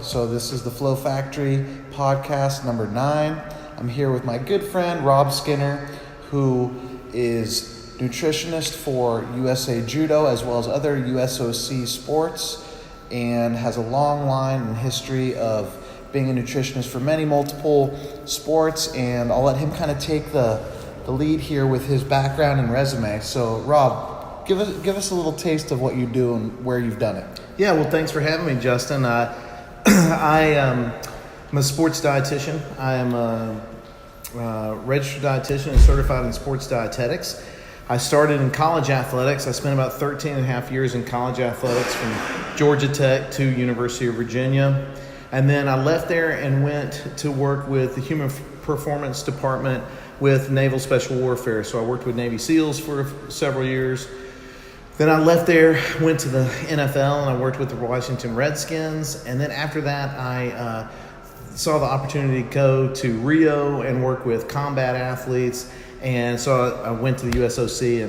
So this is the Flow Factory podcast number 9. I'm here with my good friend Rob Skinner, who is nutritionist for USA Judo as well as other USOC sports, and has a long line and history of being a nutritionist for many multiple sports. And I'll let him kind of take the lead here with his background and resume. So Rob, give us a little taste of what you do and where you've done it. Yeah, well, thanks for having me, Justin. I'm a sports dietitian. I am a registered dietitian and certified in sports dietetics. I started in college athletics. I spent about 13 and a half years in college athletics from Georgia Tech to University of Virginia. And then I left there and went to work with the Human Performance Department with Naval Special Warfare. So I worked with Navy SEALs for several years. Then I left there, went to the NFL, and I worked with the Washington Redskins. And then after that, I saw the opportunity to go to Rio and work with combat athletes. And so I went to the USOC,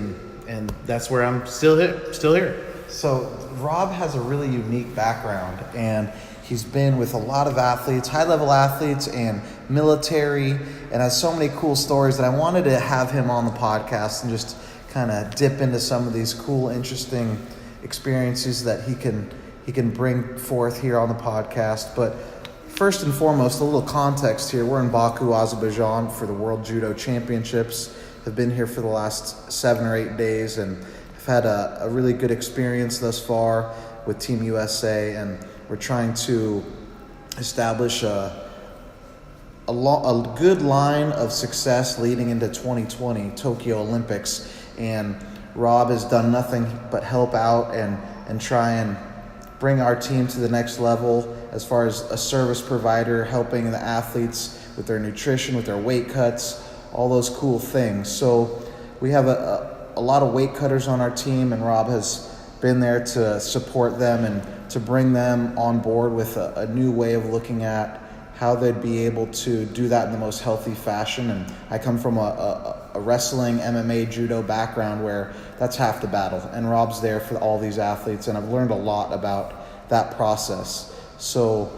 and that's where I'm still here. So Rob has a really unique background, and he's been with a lot of athletes, high-level athletes and military, and has so many cool stories that I wanted to have him on the podcast and just kind of dip into some of these cool, interesting experiences that he can bring forth here on the podcast. But first and foremost, a little context here. We're in Baku, Azerbaijan for the World Judo Championships. Have been here for the last 7 or 8 days and have had a really good experience thus far with Team USA, and we're trying to establish a good line of success leading into 2020 Tokyo Olympics. And Rob has done nothing but help out and try and bring our team to the next level as far as a service provider, helping the athletes with their nutrition, with their weight cuts, all those cool things. So we have a lot of weight cutters on our team, and Rob has been there to support them and to bring them on board with a new way of looking at how they'd be able to do that in the most healthy fashion. And I come from a wrestling, MMA, judo background where that's half the battle, and Rob's there for all these athletes, and I've learned a lot about that process. So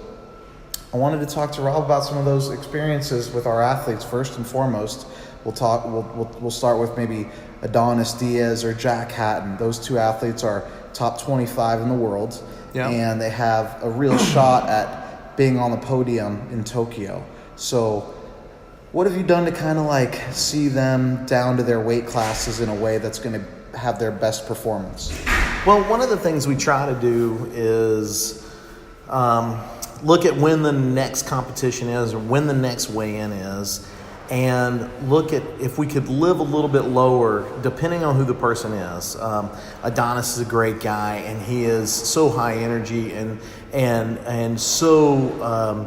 I wanted to talk to Rob about some of those experiences with our athletes. First and foremost, we'll start with maybe Adonis Diaz or Jack Hatton. Those two athletes are top 25 in the world, and they have a real shot at being on the podium in Tokyo. So what have you done to kind of like see them down to their weight classes in a way that's going to have their best performance? Well, one of the things we try to do is look at when the next competition is or when the next weigh-in is, and look at if we could live a little bit lower depending on who the person is. Adonis is a great guy, and he is so high energy and so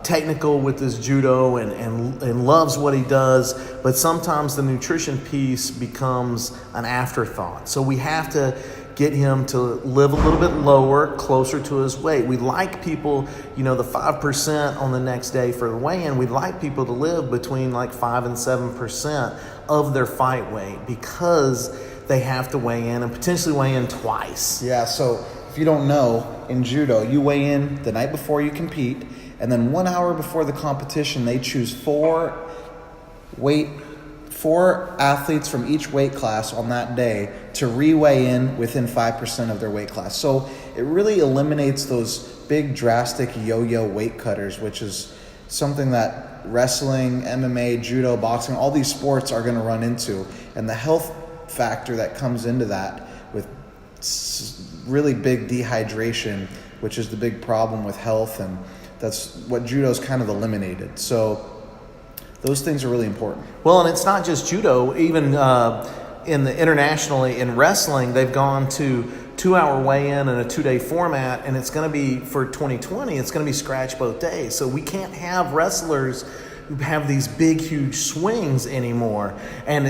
technical with his judo and loves what he does, but sometimes the nutrition piece becomes an afterthought. So we have to get him to live a little bit lower, closer to his weight. We like people, the 5% on the next day for the weigh-in, we'd like people to live between like 5 and 7% of their fight weight, because they have to weigh in and potentially weigh in twice. Yeah, so if you don't know, in judo, you weigh in the night before you compete, and then 1 hour before the competition, they choose four athletes from each weight class on that day to re-weigh in within 5% of their weight class. So it really eliminates those big drastic yo-yo weight cutters, which is something that wrestling, MMA, judo, boxing, all these sports are going to run into. And the health factor that comes into that with really big dehydration, which is the big problem with health, and that's what judo's kind of eliminated. So those things are really important. Well, and it's not just judo. Even internationally in wrestling, they've gone to 2-hour weigh-in and a 2-day format, and it's going to be for 2020. It's going to be scratch both days. So we can't have wrestlers who have these big, huge swings anymore. And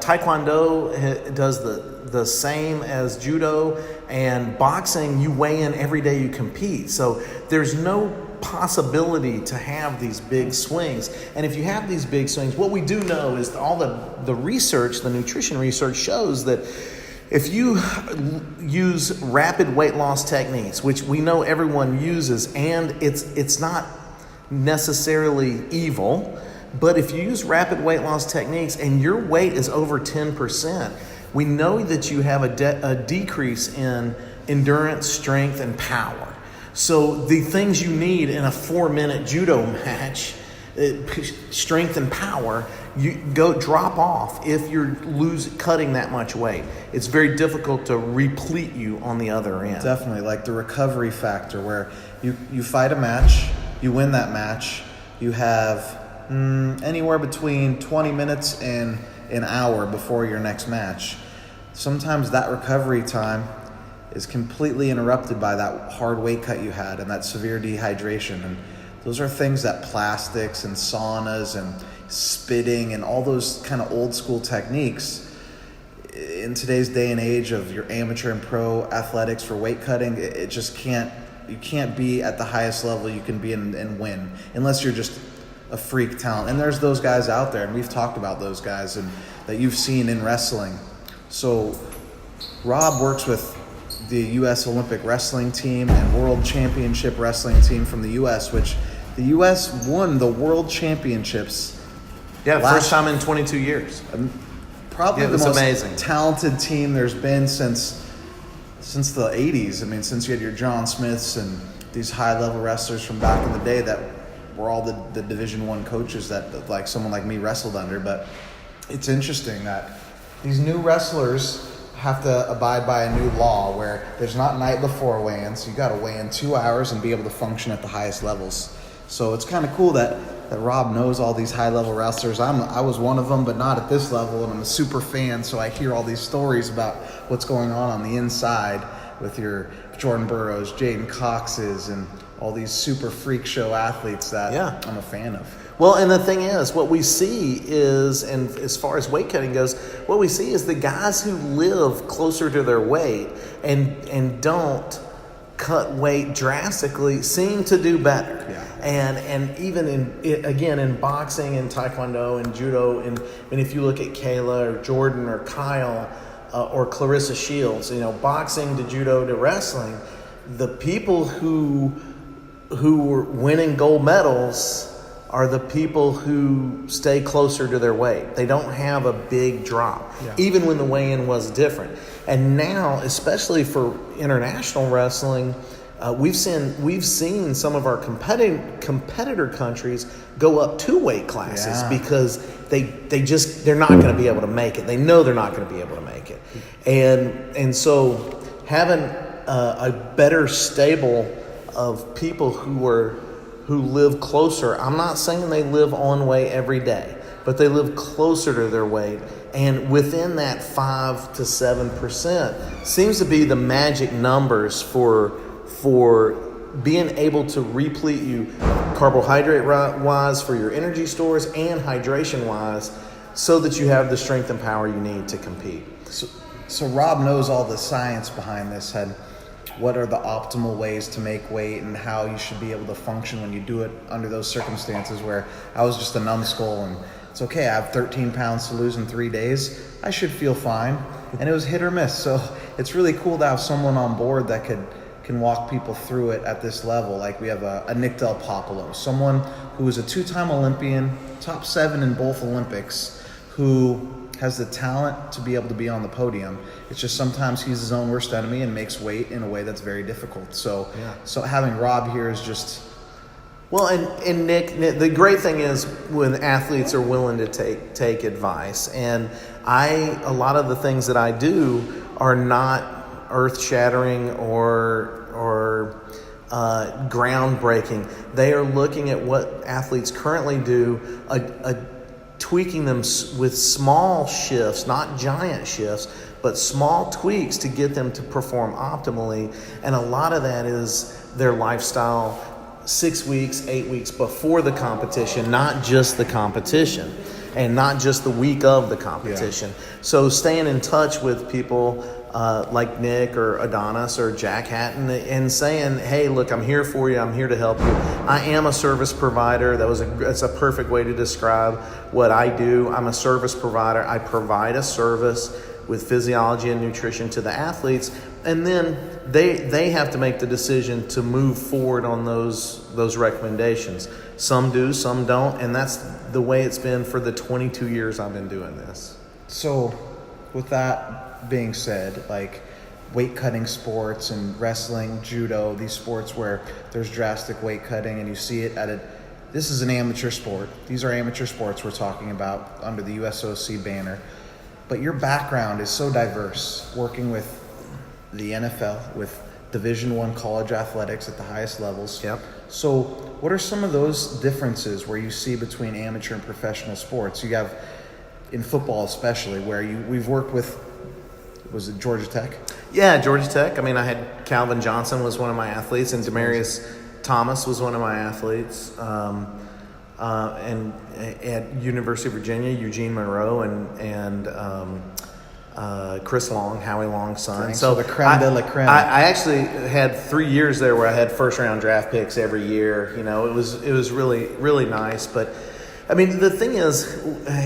Taekwondo does the same as judo, and boxing, you weigh in every day you compete. So there's no possibility to have these big swings. And if you have these big swings, what we do know is all the research, the nutrition research shows that If you use rapid weight loss techniques, which we know everyone uses, and it's not necessarily evil, but if you use rapid weight loss techniques and your weight is over 10%, we know that you have a decrease in endurance, strength, and power. So the things you need in a 4-minute judo match, strength and power, you drop off if you're cutting that much weight. It's very difficult to replete you on the other end. Definitely, like the recovery factor where you fight a match, you win that match, you have anywhere between 20 minutes and an hour before your next match. Sometimes that recovery time is completely interrupted by that hard weight cut you had and that severe dehydration. And those are things that plastics and saunas and spitting and all those kind of old school techniques in today's day and age of your amateur and pro athletics for weight cutting, it just you can't be at the highest level you can be and win unless you're just a freak talent. And there's those guys out there, and we've talked about those guys and that you've seen in wrestling. So Rob works with the U.S. Olympic wrestling team and World Championship wrestling team from the U.S., which the U.S. won the World Championships. Yeah, first time in 22 years. Probably the most amazing. Talented team there's been since the 80s. I mean, since you had your John Smiths and these high-level wrestlers from back in the day that were all the Division I coaches that like someone like me wrestled under. But it's interesting that these new wrestlers have to abide by a new law where there's not night before weigh-ins. You got to weigh in 2 hours and be able to function at the highest levels. So it's kind of cool that Rob knows all these high-level wrestlers. I was one of them, but not at this level, and I'm a super fan, so I hear all these stories about what's going on the inside with your Jordan Burroughs, Jaden Coxes, and all these super freak show athletes that I'm a fan of. Well, and the thing is, what we see is, and as far as weight cutting goes, what we see is the guys who live closer to their weight and don't cut weight drastically seem to do better. Yeah. And even in boxing and taekwondo and judo, and if you look at Kayla or Jordan or Kyle or Clarissa Shields, boxing to judo to wrestling, the people who were winning gold medals are the people who stay closer to their weight. They don't have a big drop, even when the weigh-in was different. And now, especially for international wrestling, we've seen some of our competitor countries go up 2 weight classes because they're not going to be able to make it. They know they're not going to be able to make it, and so having a better stable of people who live closer. I'm not saying they live on weight every day, but they live closer to their weight. And within that 5 to 7% seems to be the magic numbers for being able to replete you carbohydrate-wise for your energy stores and hydration-wise so that you have the strength and power you need to compete. So Rob knows all the science behind this and what are the optimal ways to make weight and how you should be able to function when you do it under those circumstances where I was just a numbskull and it's okay, I have 13 pounds to lose in 3 days. I should feel fine. And it was hit or miss. So it's really cool to have someone on board that can walk people through it at this level. Like we have a Nick Del Popolo, someone who is a 2-time Olympian, top 7 in both Olympics, who has the talent to be able to be on the podium. It's just sometimes he's his own worst enemy and makes weight in a way that's very difficult. So having Rob here is just... Well, and Nick, the great thing is when athletes are willing to take advice, and a lot of the things that I do are not earth-shattering or groundbreaking. They are looking at what athletes currently do, tweaking them with small shifts, not giant shifts, but small tweaks to get them to perform optimally. And a lot of that is their lifestyle 6 weeks, 8 weeks before the competition, not just the competition and not just the week of the competition. Yeah. So staying in touch with people like Nick or Adonis or Jack Hatton and saying, hey, look, I'm here for you. I'm here to help you. I am a service provider. That's a perfect way to describe what I do. I'm a service provider. I provide a service with physiology and nutrition to the athletes, and then they have to make the decision to move forward on those recommendations. Some do, some don't, and that's the way it's been for the 22 years I've been doing this. So, with that being said, like weight cutting sports and wrestling, judo, these sports where there's drastic weight cutting, and you see it this is an amateur sport. These are amateur sports we're talking about under the USOC banner. But your background is so diverse, working with the NFL, with Division I college athletics at the highest levels. Yep. So what are some of those differences where you see between amateur and professional sports? You have, in football especially, where we've worked with, was it Georgia Tech? Yeah, Georgia Tech. I mean, I had Calvin Johnson was one of my athletes, and Demarius Thomas was one of my athletes. And at University of Virginia, Eugene Monroe and Chris Long, Howie Long's son. So the creme de la creme. I actually had 3 years there where I had first round draft picks every year. You know, it was really, really nice. But I mean, the thing is,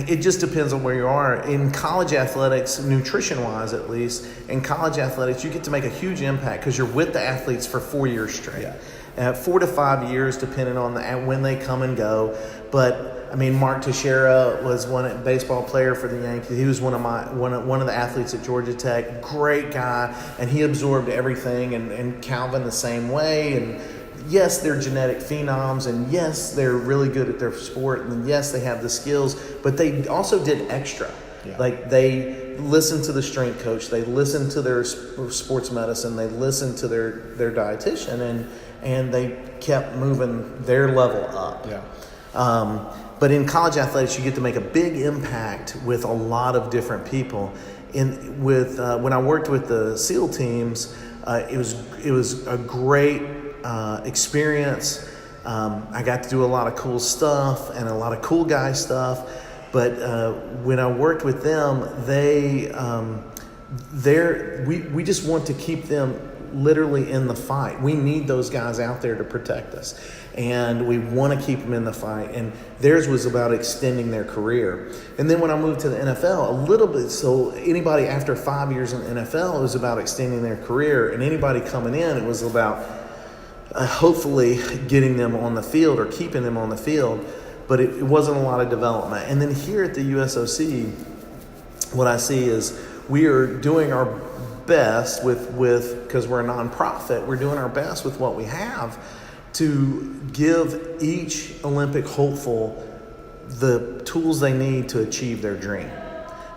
it just depends on where you are. In college athletics, nutrition-wise at least, in college athletics, you get to make a huge impact because you're with the athletes for 4 years straight. Yeah. 4 to 5 years, depending on when they come and go. But I mean, Mark Teixeira was one baseball player for the Yankees. He was one of the athletes at Georgia Tech. Great guy, and he absorbed everything. And Calvin the same way. And yes, they're genetic phenoms, and yes, they're really good at their sport, and yes, they have the skills. But they also did extra. Yeah. Like they listened to the strength coach, they listened to their sports medicine, they listened to their dietitian, and they kept moving their level up. Yeah. But in college athletics, you get to make a big impact with a lot of different people. When I worked with the SEAL teams, it was a great experience. I got to do a lot of cool stuff and a lot of cool guy stuff. But when I worked with them, we just want to keep them literally in the fight. We need those guys out there to protect us, and we want to keep them in the fight. And theirs was about extending their career. And then when I moved to the NFL, a little bit, so anybody after 5 years in the NFL, it was about extending their career, and anybody coming in, it was about hopefully getting them on the field or keeping them on the field. But it wasn't a lot of development. And then here at the USOC, what I see is we are doing our best with because we're a nonprofit, we're doing our best with what we have to give each Olympic hopeful the tools they need to achieve their dream.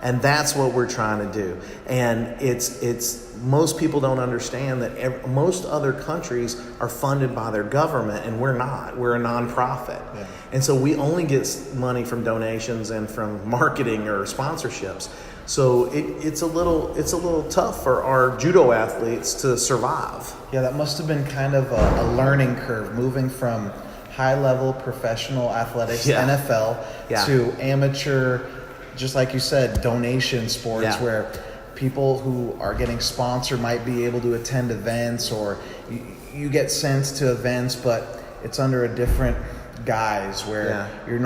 And that's what we're trying to do. And it's most people don't understand that most other countries are funded by their government, and we're not. We're a nonprofit. Yeah. And so we only get money from donations and from marketing or sponsorships. So it's a little tough for our judo athletes to survive. Yeah, that must have been kind of a learning curve, moving from high-level professional athletics, NFL, to amateur, just like you said, donation sports where people who are getting sponsored might be able to attend events, or you get sent to events, but it's under a different guise where you're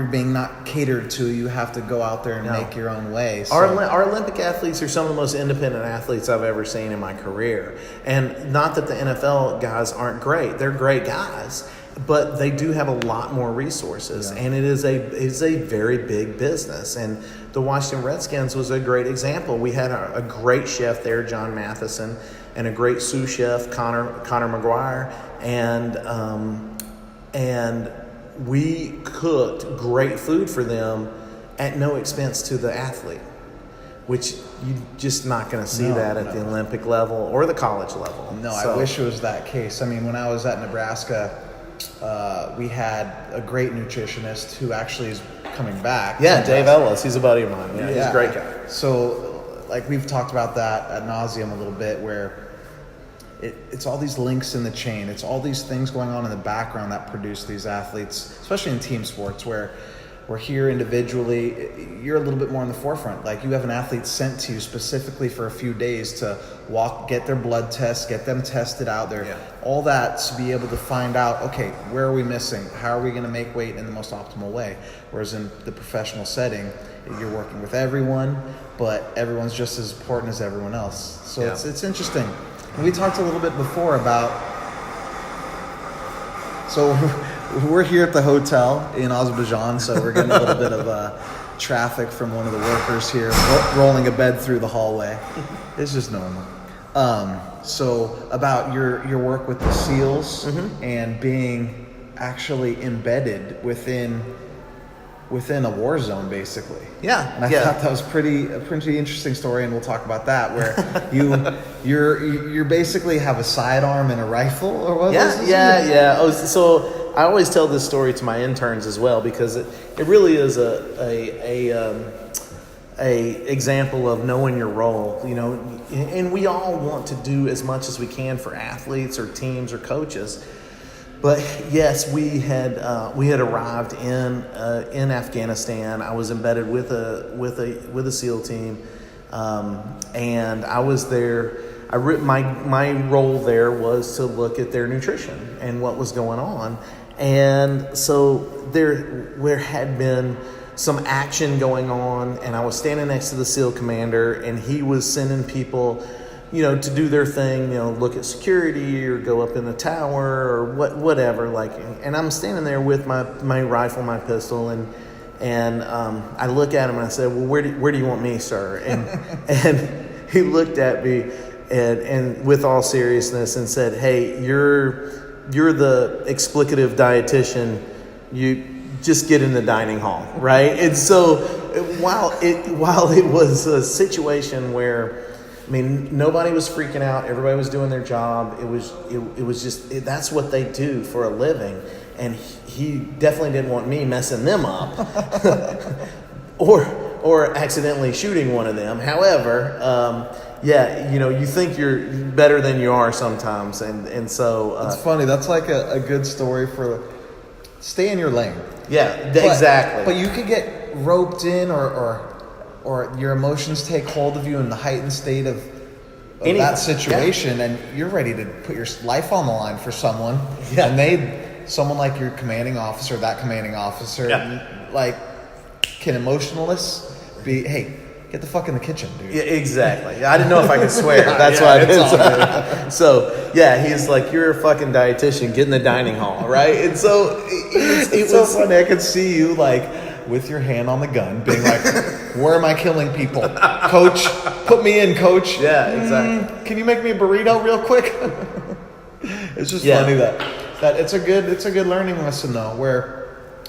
being not catered to. You have to go out there and make your own way. So. Our Olympic athletes are some of the most independent athletes I've ever seen in my career. And not that the NFL guys aren't great. They're great guys. But they do have a lot more resources, and it is a very big business. And the Washington Redskins was a great example. We had a great chef there, John Matheson, and a great sous chef, Connor McGuire, and we cooked great food for them at no expense to the athlete, which you're just not going to see at the Olympic level or the college level. No, I wish it was that case. I mean, when I was at Nebraska, we had a great nutritionist who actually is coming back. Yeah, Dave Ellis. He's a buddy of mine. Yeah, he's a great guy. So, like, we've talked about that ad nauseum a little bit, where it's all these links in the chain. It's all these things going on in the background that produce these athletes, especially in team sports, where where here individually, you're a little bit more in the forefront. Like, you have an athlete sent to you specifically for a few days to get their blood tests, get them tested out there, all that, to be able to find out, okay, where are we missing? How are we going to make weight in the most optimal way? Whereas in the professional setting, you're working with everyone, but everyone's just as important as everyone else. So it's interesting. And we talked a little bit before about, so we're here at the hotel in Azerbaijan, so we're getting a little bit of traffic from one of the workers here, rolling a bed through the hallway. It's just normal. So about your work with the SEALs and being actually embedded within a war zone, basically. Yeah. And I thought that was a pretty interesting story, and we'll talk about that, where you basically have a sidearm and a rifle, or what was this? Yeah. Oh, so I always tell this story to my interns as well, because it really is a example of knowing your role, you know, and we all want to do as much as we can for athletes or teams or coaches. But yes, we had arrived in Afghanistan. I was embedded with a SEAL team, and I was there. My role there was to look at their nutrition and what was going on, and so there had been some action going on, and I was standing next to the SEAL commander, and he was sending people, you know, to do their thing, you know, look at security or go up in the tower or whatever. Like, and I'm standing there with my rifle, my pistol, and I look at him and I said, "Well, where do you want me, sir?" And he looked at me and with all seriousness and said, "Hey, you're the explicative dietitian. You just get in the dining hall, right?" And so while it was a situation where, I mean, nobody was freaking out. Everybody was doing their job. It was just that's what they do for a living, and he definitely didn't want me messing them up, or accidentally shooting one of them. However, you know, you think you're better than you are sometimes, and so it's funny. That's like a good story for stay in your lane. Yeah, exactly. But you could get roped in, or your emotions take hold of you in the heightened state of that situation, and you're ready to put your life on the line for someone, and someone like your commanding officer, like, can emotionless be, hey, get the fuck in the kitchen, dude. Yeah, exactly. I didn't know if I could swear. That's why I did. So he's like, "You're a fucking dietitian. Get in the dining hall," right? And so it was so funny. I could see you, like, with your hand on the gun, being like, "Where am I killing people? Coach, put me in, coach." Yeah, exactly. Can you make me a burrito real quick? It's just funny that it's a good learning lesson, though, where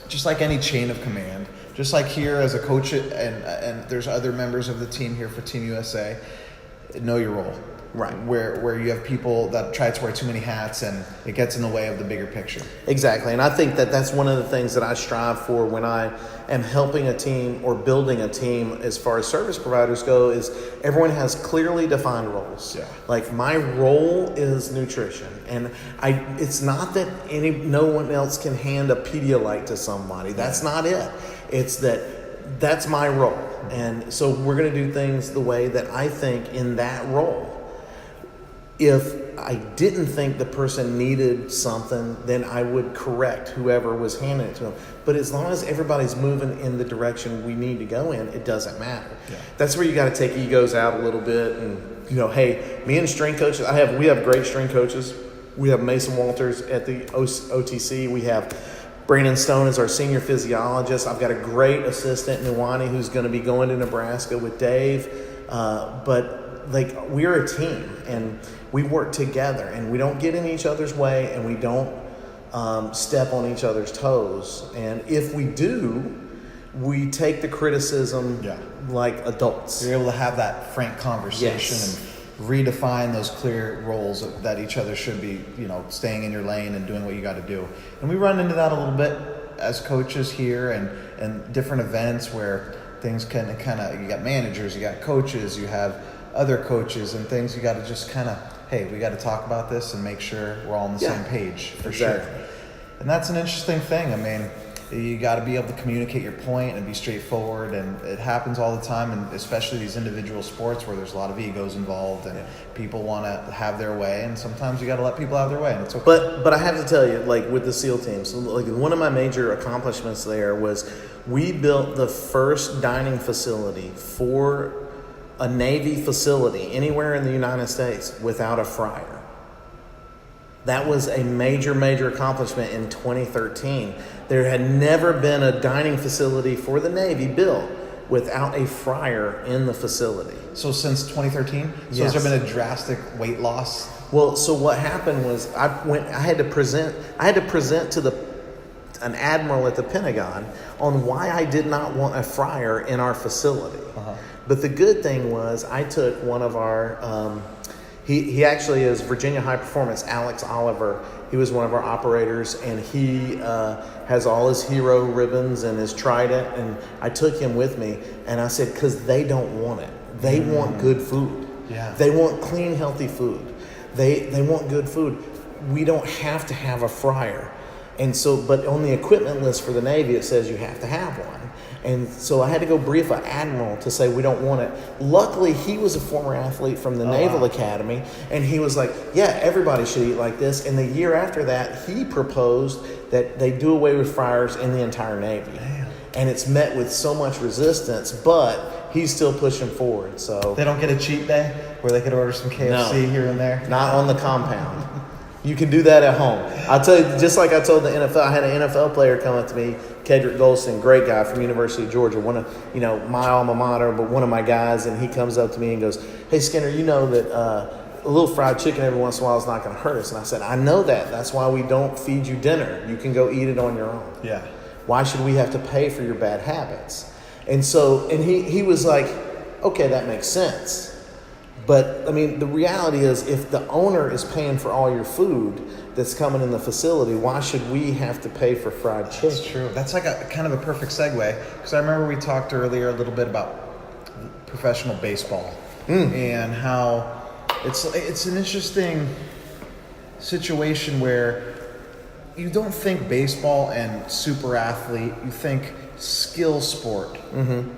just like any chain of command, just like here as a coach, and there's other members of the team here for Team USA, know your role. Right. Where you have people that try to wear too many hats, and it gets in the way of the bigger picture. Exactly. And I think that's one of the things that I strive for when I am helping a team or building a team as far as service providers go, is everyone has clearly defined roles. Yeah. Like, my role is nutrition, and it's not that no one else can hand a Pedialyte to somebody. That's not it. It's that's my role. And so we're going to do things the way that I think in that role. If I didn't think the person needed something, then I would correct whoever was handing it to them. But as long as everybody's moving in the direction we need to go in, it doesn't matter. Yeah. That's where you got to take egos out a little bit, and, you know, hey, me and strength coaches, we have great strength coaches. We have Mason Walters at the OTC. We have Brandon Stone as our senior physiologist. I've got a great assistant, Nuwani, who's going to be going to Nebraska with Dave. But, like, we're a team, and we work together, and we don't get in each other's way, and we don't step on each other's toes. And if we do, we take the criticism like adults. You're able to have that frank conversation and redefine those clear roles that each other should be, you know, staying in your lane and doing what you got to do. And we run into that a little bit as coaches here, and different events where things can kind of, you got managers, you got coaches, you have other coaches and things. You got to just kind of, hey, we got to talk about this and make sure we're all on the same page, for sure. And that's an interesting thing. I mean, You got to be able to communicate your point and be straightforward, and it happens all the time, and especially these individual sports where there's a lot of egos involved, and people want to have their way, and sometimes you got to let people have their way, and it's okay. But I have to tell you, like with the SEAL teams, like one of my major accomplishments there was we built the first dining facility for a Navy facility anywhere in the United States without a fryer. That was a major, major accomplishment in 2013. There had never been a dining facility for the Navy built without a fryer in the facility. So since 2013? So Yes. has there been a drastic weight loss? Well, so what happened was I had to present to an admiral at the Pentagon on why I did not want a fryer in our facility. Uh-huh. But the good thing was I took one of our he actually is Virginia High Performance, Alex Oliver. He was one of our operators, and he has all his hero ribbons and his trident, and I took him with me, and I said, because they don't want it. They want good food. Yeah. They want clean, healthy food. They want good food. We don't have to have a fryer. And so, but on the equipment list for the Navy, it says you have to have one. And so I had to go brief an admiral to say we don't want it. Luckily, he was a former athlete from the Naval Academy, and he was like, yeah, everybody should eat like this. And the year after that, he proposed that they do away with fryers in the entire Navy. Damn. And it's met with so much resistance, but he's still pushing forward. So They don't get a cheat day where they could order some KFC here and there? not on the compound. You can do that at home. I'll tell you, just like I told the NFL, I had an NFL player come up to me, Kedrick Golston, great guy from University of Georgia, one of, my alma mater, but one of my guys, and he comes up to me and goes, hey, Skinner, you know that a little fried chicken every once in a while is not going to hurt us. And I said, I know that. That's why we don't feed you dinner. You can go eat it on your own. Yeah. Why should we have to pay for your bad habits? And so, and he was like, okay, that makes sense. But, I mean, the reality is if the owner is paying for all your food that's coming in the facility, why should we have to pay for fried chicken? That's true. That's like a kind of a perfect segue, because I remember we talked earlier a little bit about professional baseball and how it's an interesting situation where you don't think baseball and super athlete, you think skill sport.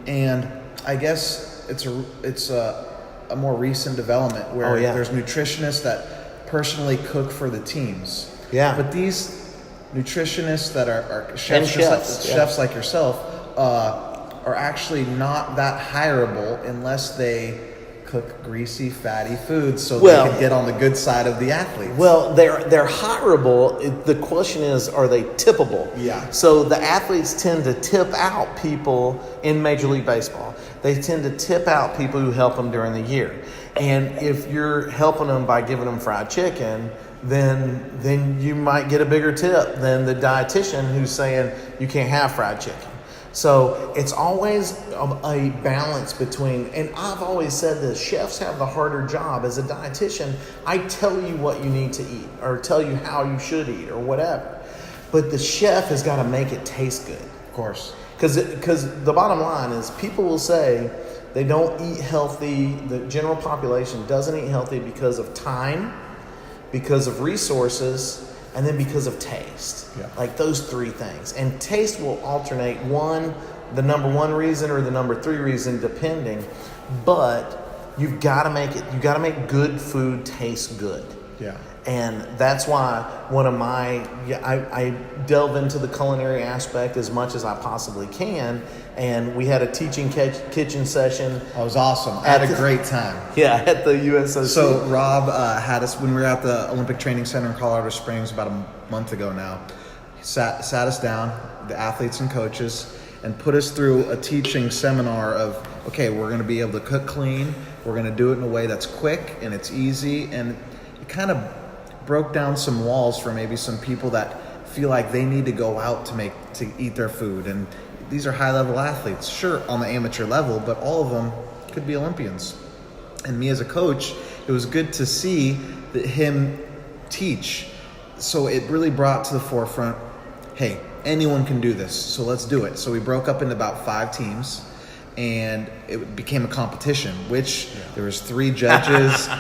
And I guess it's a more recent development where there's nutritionists that personally cook for the teams. Yeah. But these nutritionists that are chefs, chefs like yourself, are actually not that hireable unless they cook greasy, fatty foods so they can get on the good side of the athletes. Well, they're hireable. The question is, are they tippable? Yeah. So the athletes tend to tip out people in Major League Baseball. They tend to tip out people who help them during the year. And if you're helping them by giving them fried chicken, then you might get a bigger tip than the dietitian who's saying you can't have fried chicken. So it's always a balance between, and I've always said this, chefs have the harder job. As a dietitian, I tell you what you need to eat or tell you how you should eat or whatever. But the chef has got to make it taste good. Of course. Because the bottom line is people will say they don't eat healthy. The general population doesn't eat healthy because of time, because of resources, and then because of taste. Yeah. Like those three things. And taste will alternate the number one reason or the number three reason depending. But you've got to make good food taste good. Yeah. And that's why I delve into the culinary aspect as much as I possibly can. And we had a teaching kitchen session. That was awesome. I had a great time. Yeah, at the USOC. So Rob had us, when we were at the Olympic Training Center in Colorado Springs about a month ago now, he sat us down, the athletes and coaches, and put us through a teaching seminar of, okay, we're going to be able to cook clean. We're going to do it in a way that's quick and it's easy. And it kind of broke down some walls for maybe some people that feel like they need to go out to eat their food. And these are high-level athletes, sure, on the amateur level, but all of them could be Olympians. And me as a coach, it was good to see him teach. So it really brought to the forefront, hey, anyone can do this, so let's do it. So we broke up into about 5 teams, and it became a competition, which there was 3 judges,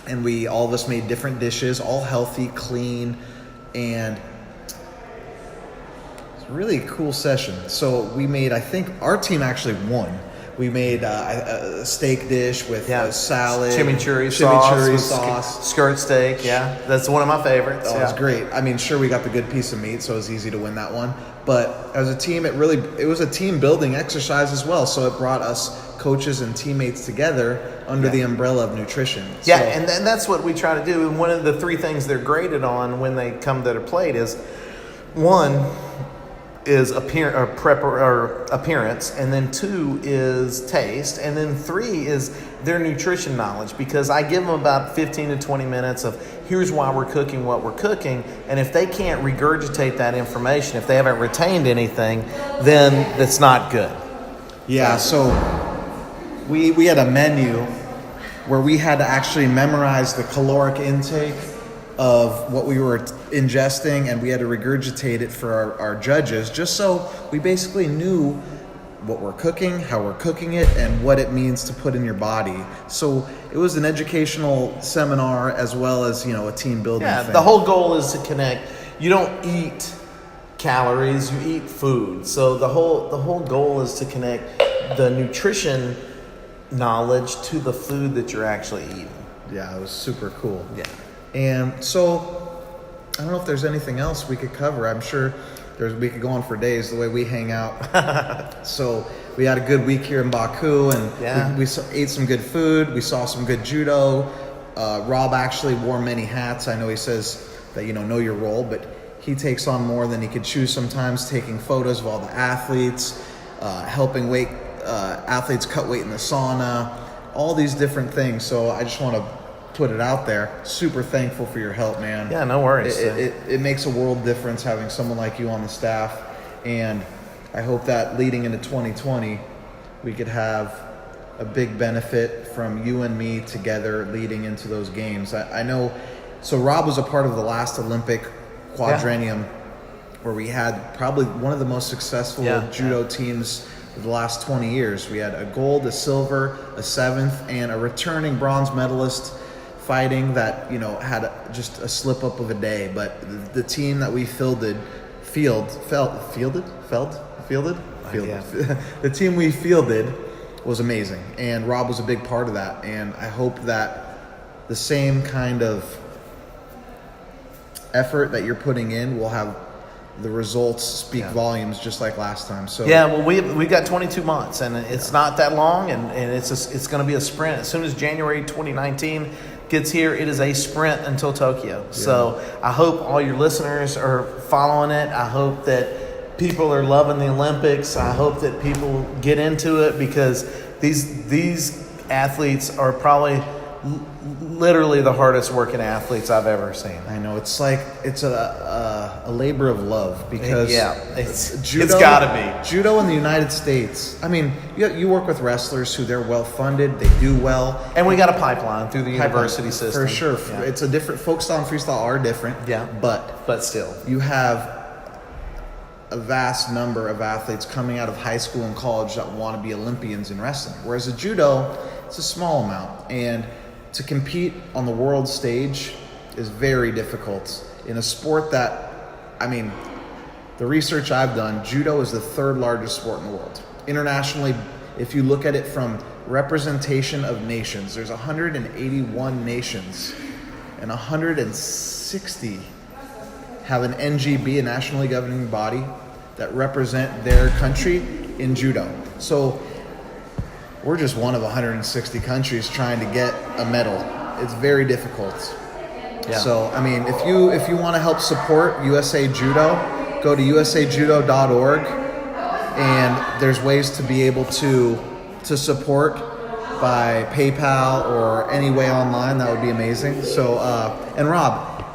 and all of us made different dishes, all healthy, clean, and really cool session. So we made, I think our team actually won. We made a steak dish with a salad, chimichurri sauce, skirt steak. Yeah, that's one of my favorites. It was great. I mean, sure, we got the good piece of meat, so it was easy to win that one. But as a team, it was a team building exercise as well. So it brought us coaches and teammates together under the umbrella of nutrition. Yeah, so, and that's what we try to do. And one of the three things they're graded on when they come to the plate is, one is appearance, and then 2 is taste, and then 3 is their nutrition knowledge, because I give them about 15 to 20 minutes of here's why we're cooking what we're cooking, and if they can't regurgitate that information, if they haven't retained anything, then that's not good. Yeah, so we had a menu where we had to actually memorize the caloric intake of what we were ingesting, and we had to regurgitate it for our judges, just so we basically knew what we're cooking, how we're cooking it, and what it means to put in your body. So it was an educational seminar as well as, a team building thing. The whole goal is to connect. You don't eat calories, you eat food. So the whole goal is to connect the nutrition knowledge to the food that you're actually eating. Yeah, it was super cool. Yeah. And so, I don't know if there's anything else we could cover. I'm sure we could go on for days the way we hang out. So, we had a good week here in Baku, and we ate some good food. We saw some good judo. Rob actually wore many hats. I know he says that, know your role, but he takes on more than he could chew sometimes, taking photos of all the athletes, helping athletes cut weight in the sauna, all these different things. So, I just want to put it out there. Super thankful for your help, man. Yeah, no worries. It makes a world difference having someone like you on the staff, and I hope that leading into 2020 we could have a big benefit from you and me together leading into those games. I know, so Rob was a part of the last Olympic quadrennium where we had probably one of the most successful judo teams of the last 20 years. We had a gold, a silver, a 7th, and a returning bronze medalist fighting that had just a slip up of a day, but the team that we fielded. The team we fielded was amazing, and Rob was a big part of that. And I hope that the same kind of effort that you're putting in will have the results speak volumes, just like last time. So we got 22 months, and it's not that long, and it's going to be a sprint. As soon as January 2019 gets here, it is a sprint until Tokyo. So I hope all your listeners are following it. I hope that people are loving the Olympics. I hope that people get into it, because these athletes are probably literally the hardest working athletes I've ever seen. I know, it's like it's a labor of love, because it's got to be. Judo in the United States, I mean, you work with wrestlers who they're well funded, they do well, and we got a pipeline through the university system for sure. It's a different, folk style and freestyle are different, but still you have a vast number of athletes coming out of high school and college that want to be Olympians in wrestling, whereas a judo, it's a small amount, and to compete on the world stage is very difficult in a sport that, I mean, the research I've done, judo is the 3rd largest sport in the world. Internationally, if you look at it from representation of nations, there's 181 nations, and 160 have an NGB, a nationally governing body, that represent their country in judo. So we're just one of 160 countries trying to get a medal. It's very difficult. Yeah. So, I mean, if you want to help support USA Judo, go to usajudo.org, and there's ways to be able to support by PayPal or any way online. That would be amazing. So, and Rob,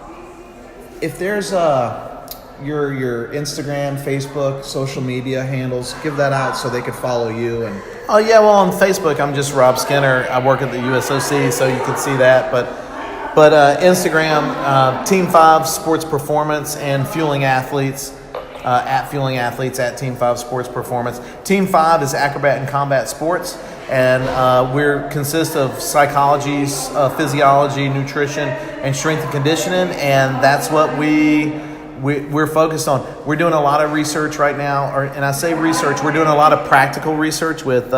if there's your Instagram, Facebook, social media handles, give that out so they could follow you. And on Facebook I'm just Rob Skinner. I work at the USOC, so you can see that. But Instagram, Team 5 Sports Performance, and Fueling Athletes, at Fueling Athletes, at Team 5 Sports Performance. Team 5 is Acrobat and Combat Sports, and we consist of psychology, physiology, nutrition, and strength and conditioning, and that's what we we're focused on. We're doing a lot of research right now, and I say research. We're doing a lot of practical research with heat,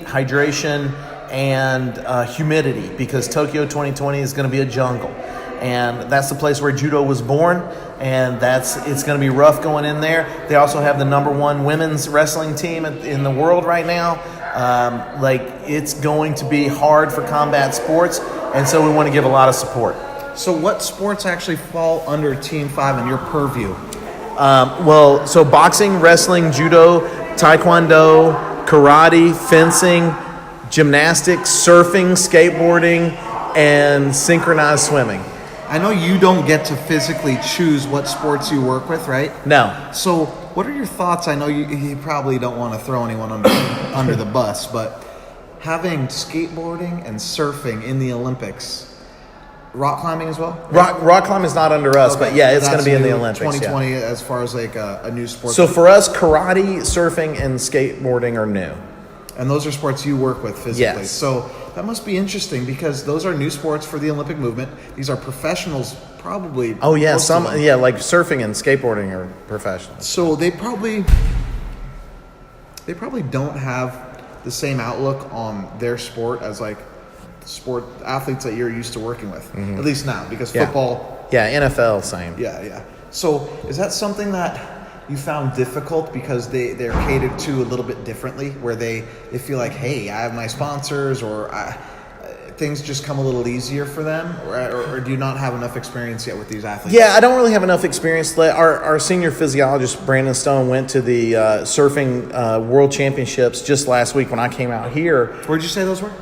hydration, and humidity, because Tokyo 2020 is going to be a jungle, and that's the place where judo was born, and it's going to be rough going in there. They also have the #1 women's wrestling team in the world right now. It's going to be hard for combat sports, and so we want to give a lot of support. So what sports actually fall under Team 5 in your purview? So boxing, wrestling, judo, taekwondo, karate, fencing, gymnastics, surfing, skateboarding, and synchronized swimming. I know you don't get to physically choose what sports you work with, right? No. So what are your thoughts? I know you probably don't want to throw anyone under the bus, but having skateboarding and surfing in the Olympics, rock climbing as well? Rock climbing is not under us, but yeah, it's going to be in the Olympics. 2020 as far as like a new sport. So for us, karate, surfing, and skateboarding are new. And those are sports you work with physically. Yes. So that must be interesting, because those are new sports for the Olympic movement. These are professionals, probably. Oh yeah, like surfing and skateboarding are professionals. So they probably don't have the same outlook on their sport as like sport athletes that you're used to working with. Mm-hmm. At least now, because football. Yeah, NFL, same. Yeah. So is that something that you found difficult, because they're catered to a little bit differently, where they feel like, hey, I have my sponsors, or things just come a little easier for them, or do you not have enough experience yet with these athletes? Yeah, I don't really have enough experience. Our senior physiologist, Brandon Stone, went to the surfing World Championships just last week when I came out here. Where'd you say those were?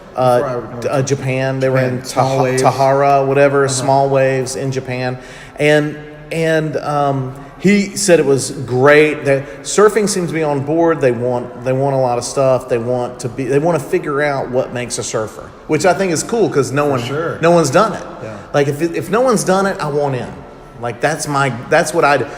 Japan. They were in waves. Tahara, whatever, small waves in Japan. And he said it was great. That surfing seems to be on board. They want a lot of stuff. They want to figure out what makes a surfer, which I think is cool, because no one's done it. Yeah. Like if no one's done it, I want in. Like that's what I do.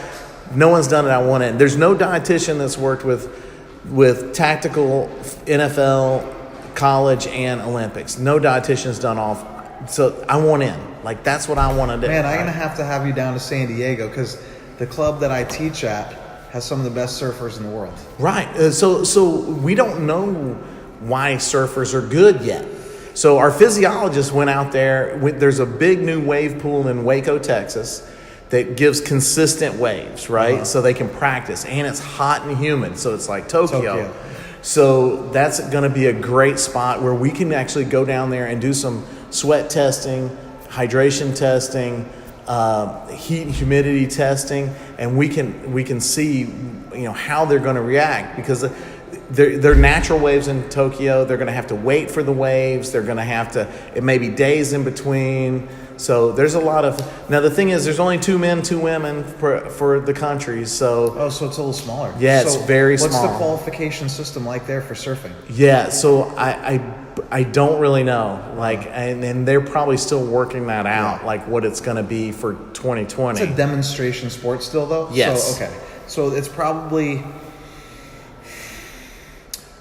No one's done it, I want in. There's no dietitian that's worked with tactical, NFL, college, and Olympics. No dietitian's done all. So I want in. Like that's what I want to do. Man, I'm gonna have to have you down to San Diego, because the club that I teach at has some of the best surfers in the world. Right. So we don't know why surfers are good yet. So our physiologist went out there. There's a big new wave pool in Waco, Texas, that gives consistent waves, right? Uh-huh. So they can practice. And it's hot and humid, so it's like Tokyo. So that's going to be a great spot where we can actually go down there and do some sweat testing, hydration testing, heat and humidity testing, and we can see how they're going to react, because they're natural waves in Tokyo. They're going to have to wait for the waves. They're going to have to, it may be days in between. So there's a lot of, now the thing is, there's only 2 men, 2 women for the countries. So so it's a little smaller. Yeah, it's very small. What's the qualification system like there for surfing? Yeah, so I don't really know, and they're probably still working that out, like what it's going to be for 2020. It's a demonstration sport still, though? Yes. So, okay. So it's probably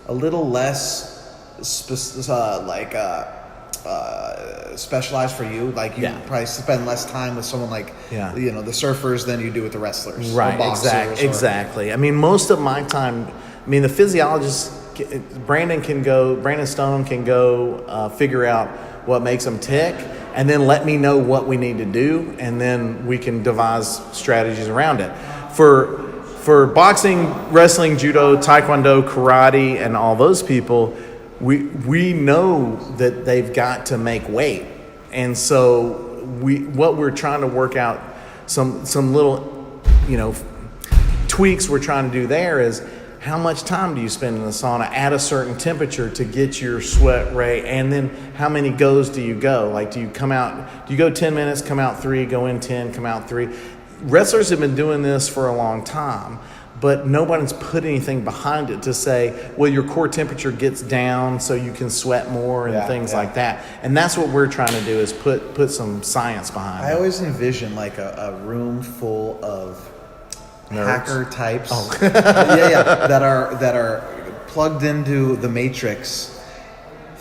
a little less specialized for you. Like you probably spend less time with someone like the surfers than you do with the wrestlers. Right, exactly. I mean, most of my time, the physiologist, Brandon Stone can go figure out what makes them tick, and then let me know what we need to do, and then we can devise strategies around it. For boxing, wrestling, judo, taekwondo, karate, and all those people, we know that they've got to make weight, and so what we're trying to work out, some little tweaks we're trying to do there is, how much time do you spend in the sauna at a certain temperature to get your sweat rate? And then how many goes do you go? Like, do you go 10 minutes, come out 3, go in 10, come out 3? Wrestlers have been doing this for a long time, but nobody's put anything behind it to say, well, your core temperature gets down so you can sweat more and things like that. And that's what we're trying to do, is put some science behind it. I always envision like a room full of nerds. Hacker types, that are plugged into the Matrix,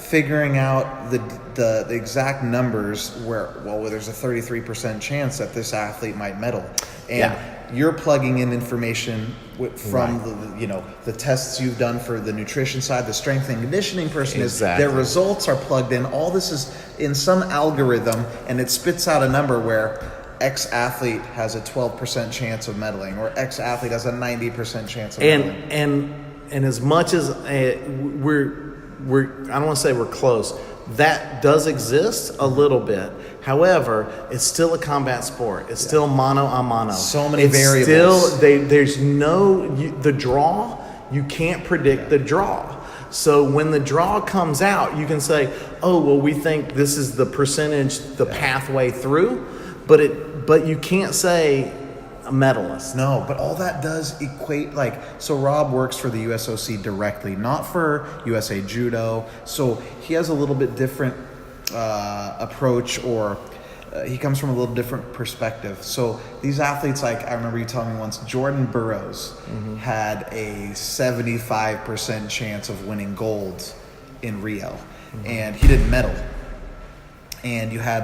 figuring out the exact numbers where there's a 33% chance that this athlete might medal, and you're plugging in information from the tests you've done for the nutrition side, the strength and conditioning person their results are plugged in. All this is in some algorithm, and it spits out a number where X athlete has a 12% chance of medaling, or X athlete has a 90% chance of medaling. And as much as we're I don't want to say we're close, that does exist a little bit. However, it's still a combat sport. It's still mano a mano. So many variables. There's the draw. You can't predict the draw. So when the draw comes out, you can say, oh, well, we think this is the percentage, the pathway through, but you can't say a medalist. No, but all that does equate, so Rob works for the USOC directly, not for USA Judo. So he has a little bit different approach, or he comes from a little different perspective. So these athletes, I remember you telling me once, Jordan Burroughs had a 75% chance of winning gold in Rio, and he didn't medal. And you had,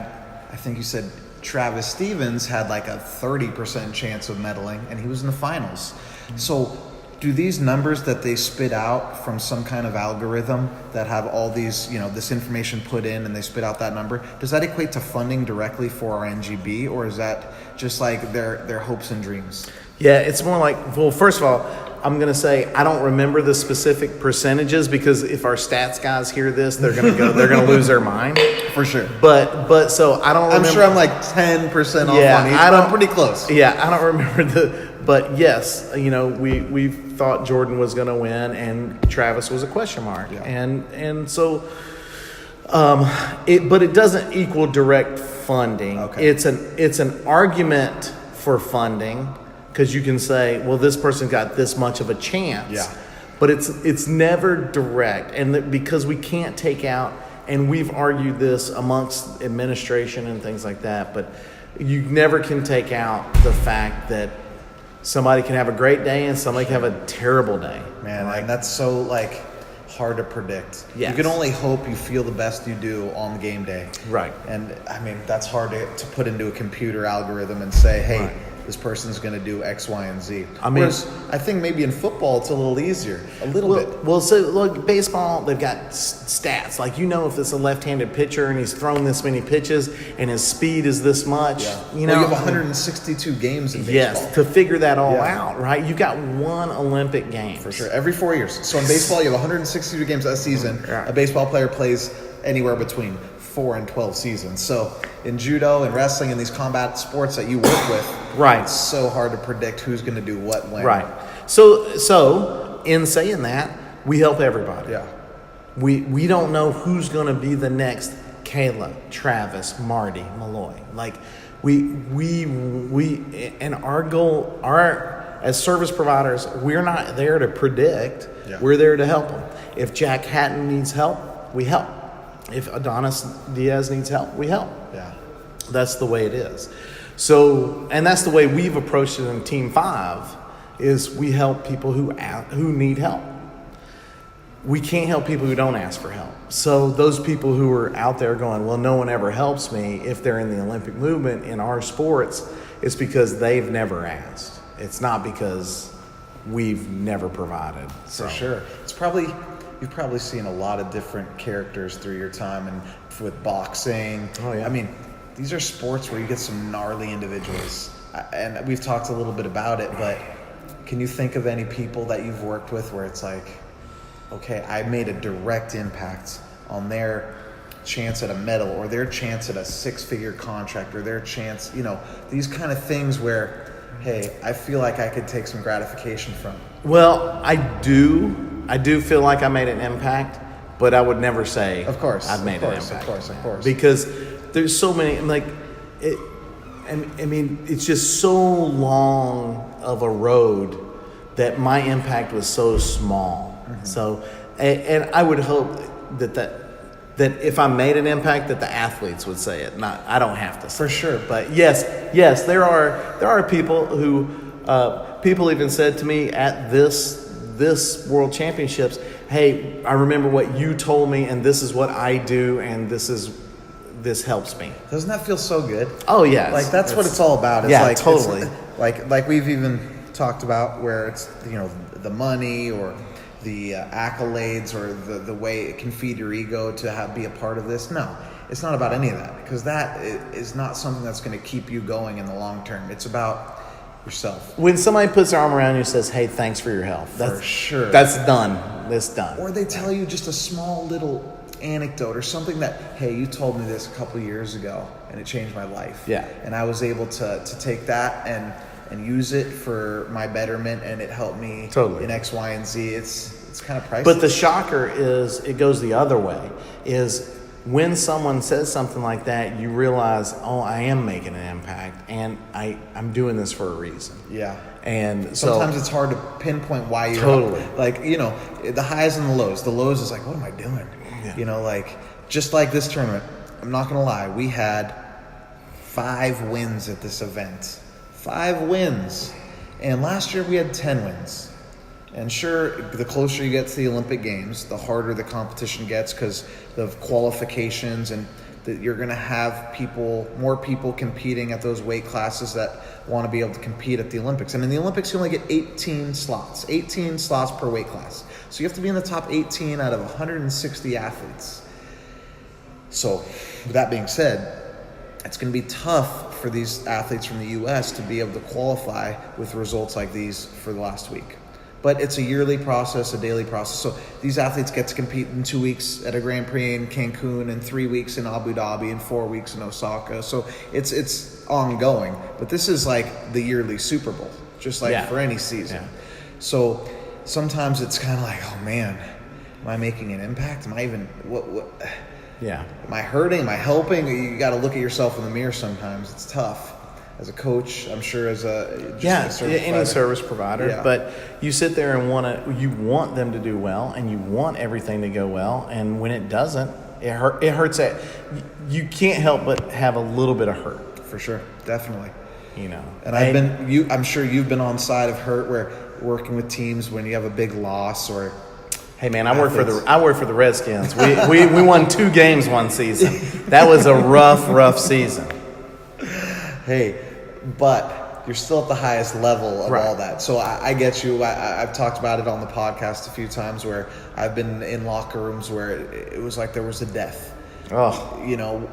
I think you said, Travis Stevens had a 30% chance of medaling, and he was in the finals. So do these numbers that they spit out from some kind of algorithm that have all these, this information put in, and they spit out that number, does that equate to funding directly for our NGB, or is that just their hopes and dreams? Yeah, it's more well, first of all, I'm going to say I don't remember the specific percentages, because if our stats guys hear this, they're going to lose their mind. For sure. But so I don't remember. I'm sure I'm 10% off on each, but I'm pretty close. Yeah, I don't remember but yes, we thought Jordan was going to win, and Travis was a question mark. Yeah. And so but it doesn't equal direct funding. Okay. It's an argument for funding, because you can say, well, this person got this much of a chance. Yeah. But it's never direct, and because we can't take out, and we've argued this amongst administration and things like that, but you never can take out the fact that somebody can have a great day and somebody can have a terrible day. Man, and that's so hard to predict. Yes. You can only hope you feel the best you do on game day. Right. And that's hard to put into a computer algorithm and say, hey, this person's going to do X, Y, and Z. Whereas I think maybe in football it's a little easier, a little bit. Well, so look, baseball, they've got stats. If it's a left-handed pitcher and he's thrown this many pitches and his speed is this much, you have 162 games in baseball. Yes, to figure that all out, right? You've got one Olympic game. For sure, every 4 years. So in baseball, you have 162 games a season. A baseball player plays anywhere between 4 and 12 seasons. So in judo and wrestling and these combat sports that you work with, it's so hard to predict who's going to do what when. Right. So in saying that, we help everybody. Yeah. We don't know who's going to be the next Kayla, Travis, Marty, Malloy. We and our goal, as service providers, we're not there to predict. Yeah. We're there to help them. If Jack Hatton needs help, we help. If Adonis Diaz needs help, we help. Yeah. That's the way it is. So, and that's the way we've approached it in Team 5, is we help people who need help. We can't help people who don't ask for help. So those people who are out there going, well, no one ever helps me, if they're in the Olympic movement in our sports, it's because they've never asked. It's not because we've never provided. For sure. You've probably seen a lot of different characters through your time, and with boxing. Oh, yeah. These are sports where you get some gnarly individuals, and we've talked a little bit about it, but can you think of any people that you've worked with where it's okay, I made a direct impact on their chance at a medal, or their chance at a 6-figure contract, or their chance, these kind of things where, hey, I feel like I could take some gratification from? Well, I do feel like I made an impact, but I would never say, of course, I've made an impact. Of course. Because there's so many, it's just so long of a road that my impact was so small. Mm-hmm. So, and I would hope that if I made an impact, that the athletes would say it. I don't have to say for sure. But yes, there are people who people even said to me at this World Championships, hey, I remember what you told me, and this is what I do, and this helps me. Doesn't that feel so good? Oh yeah, Like that's what it's all about. It's yeah, like, totally. It's like we've even talked about where it's, the money or the accolades or the way it can feed your ego to be a part of this. No, it's not about any of that, because that is not something that's going to keep you going in the long term. It's about yourself. When somebody puts their arm around you and says, hey, thanks for your help. For sure. That's done. That's done. Or they tell you just a small little anecdote or something that, hey, you told me this a couple years ago and it changed my life. Yeah. And I was able to take that and use it for my betterment, and it helped me in X, Y, and Z. It's kind of priceless. But the shocker is it goes the other way, is when someone says something like that, you realize, oh, I am making an impact, and I'm doing this for a reason. Yeah. And sometimes it's hard to pinpoint why you're totally. Like, the highs and the lows. The lows is like, what am I doing? Yeah. Like just like this tournament, I'm not going to lie, we had 5 wins at this event. 5 wins. And last year we had 10 wins. And sure, the closer you get to the Olympic Games, the harder the competition gets because of qualifications, and that you're going to have more people competing at those weight classes that want to be able to compete at the Olympics. And in the Olympics, you only get 18 slots per weight class. So you have to be in the top 18 out of 160 athletes. So with that being said, it's going to be tough for these athletes from the U.S. to be able to qualify with results like these for the last week. But it's a yearly process, a daily process. So these athletes get to compete in 2 weeks at a Grand Prix in Cancun, and 3 weeks in Abu Dhabi, and 4 weeks in Osaka. So it's ongoing. But this is like the yearly Super Bowl, just like for any season. Yeah. So sometimes it's kind of like, oh man, am I making an impact? Am I even what? Yeah. Am I hurting? Am I helping? You got to look at yourself in the mirror sometimes. It's tough. As a coach, I'm sure any service provider. Yeah. But you sit there and you want them to do well, and you want everything to go well, and when it doesn't, it hurts. You can't help but have a little bit of hurt. For sure, definitely. And I'm sure you've been on side of hurt where working with teams when you have a big loss or. Hey man, I work for the Redskins. We won 2 games one season. That was a rough season. Hey, but you're still at the highest level of all that. So I get you. I've talked about it on the podcast a few times where I've been in locker rooms where it was like there was a death. Oh.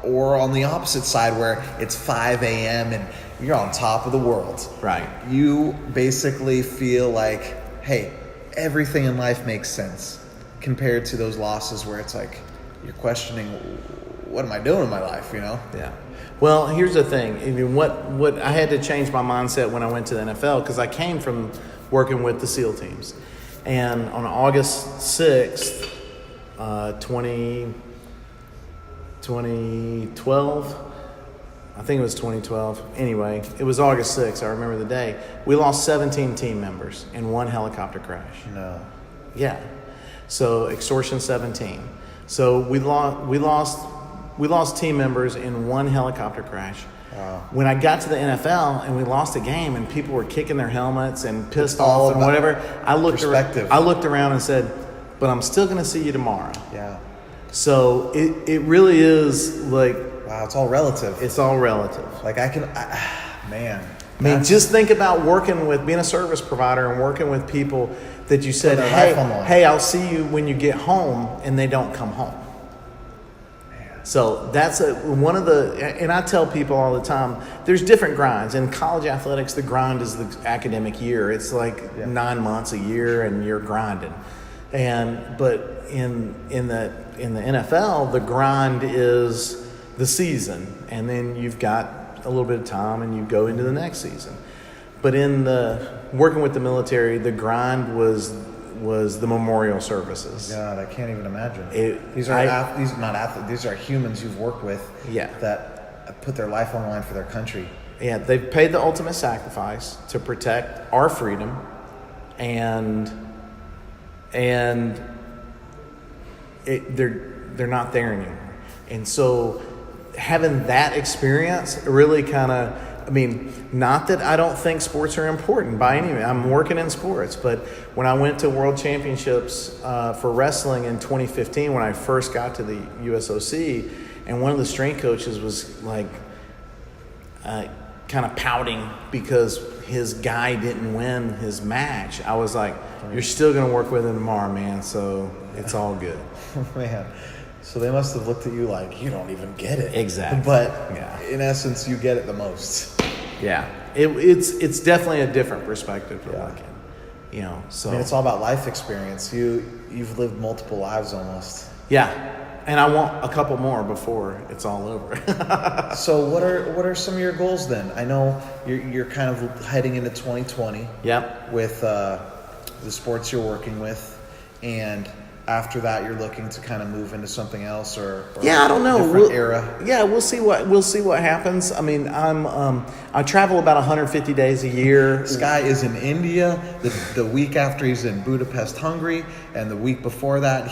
Or on the opposite side where it's 5 a.m. and you're on top of the world. Right. You basically feel like, hey, everything in life makes sense compared to those losses where it's like you're questioning, what am I doing in my life, Yeah. Well, here's the thing. I mean, what I had to change my mindset when I went to the NFL, because I came from working with the SEAL teams. And on August 6th, 2012, I think it was 2012. Anyway, it was August 6th. I remember the day. We lost 17 team members in one helicopter crash. No. Yeah. So extortion 17. So we lost team members in one helicopter crash. Wow. When I got to the NFL and we lost a game and people were kicking their helmets and pissed off and whatever, I looked around and said, but I'm still going to see you tomorrow. Yeah. So it really is like... Wow, it's all relative. It's all relative. Like man. I mean, just think about being a service provider and working with people that you said, hey, I'll see you when you get home, and they don't come home. So that's and I tell people all the time, there's different grinds. In college athletics, the grind is the academic year. It's like 9 months a year and you're grinding. But in the NFL, the grind is the season, and then you've got a little bit of time and you go into the next season. But in working with the military, the grind was the memorial services. God, I can't even imagine. These are not athletes. These are humans you've worked with that put their life on the line for their country. Yeah, they've paid the ultimate sacrifice to protect our freedom, and they're not there anymore. And so having that experience really kind of I mean, not that I don't think sports are important by any means. I'm working in sports, but when I went to World Championships for wrestling in 2015, when I first got to the USOC, and one of the strength coaches was like kind of pouting because his guy didn't win his match. I was like, you're still going to work with him tomorrow, man, so it's all good. Man. So they must have looked at you like, you don't even get it. Exactly. But in essence, you get it the most. Yeah. It's definitely a different perspective to look at. You know, so. I mean, it's all about life experience. You've lived multiple lives almost. Yeah. And I want a couple more before it's all over. So what are some of your goals then? I know you're kind of heading into 2020. Yep. With the sports you're working with, and after that you're looking to kind of move into something else or I don't know, different era. Yeah, we'll see what happens. I mean, I travel about 150 days a year. This guy is in India. The week after he's in Budapest, Hungary, and the week before that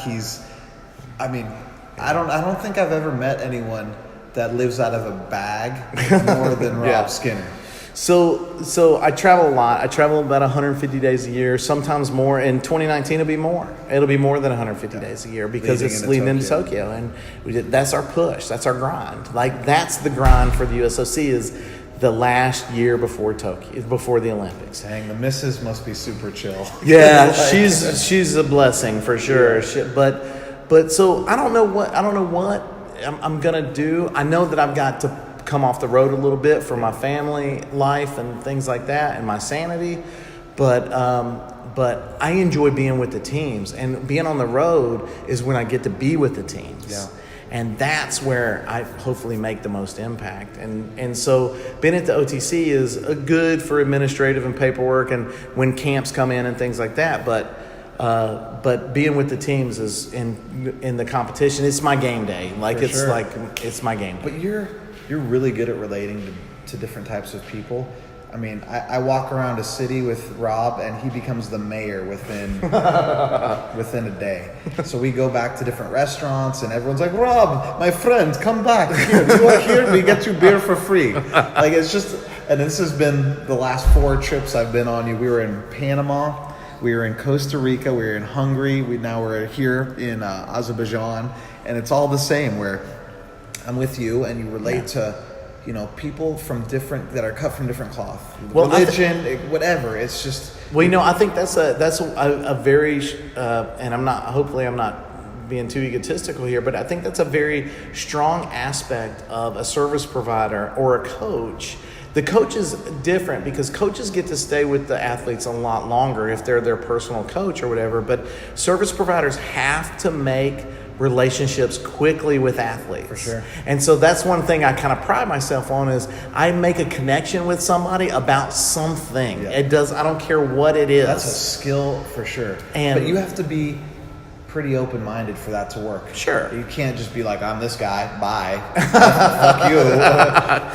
I don't think I've ever met anyone that lives out of a bag more than Rob Skinner. So I travel a lot. I travel about 150 days a year, sometimes more. In 2019, it'll be more. It'll be more than 150 days a year because it's leading into Tokyo. And that's our push. That's our grind. Like, that's the grind for the USOC is the last year before Tokyo, before the Olympics. Dang, the missus must be super chill. Yeah, she's a blessing for sure. But so I don't know what I'm gonna do. I know that I've got to come off the road a little bit for my family life and things like that and my sanity, but I enjoy being with the teams, and being on the road is when I get to be with the teams, and that's where I hopefully make the most impact. And so being at the OTC is good for administrative and paperwork and when camps come in and things like that, but being with the teams is in the competition. It's my game day. It's my game day. But you're really good at relating to different types of people. I mean, I walk around a city with Rob, and he becomes the mayor within a day. So we go back to different restaurants, and everyone's like, Rob, my friend, come back. Here, you are here, we get you beer for free. Like, it's just, and this has been the last 4 trips I've been on. We were in Panama, we were in Costa Rica, we were in Hungary, we're here in Azerbaijan, and it's all the same where I'm with you, and you relate to, people that are cut from different cloth, religion, whatever. It's just. Well, I think that's a very, and hopefully I'm not being too egotistical here, but I think that's a very strong aspect of a service provider or a coach. The coach is different because coaches get to stay with the athletes a lot longer if they're their personal coach or whatever, but service providers have to make relationships quickly with athletes. For sure. And so that's one thing I kind of pride myself on is I make a connection with somebody about something. I don't care what it is. That's a skill for sure. But you have to be pretty open-minded for that to work. Sure. You can't just be like, I'm this guy, bye. Fuck you.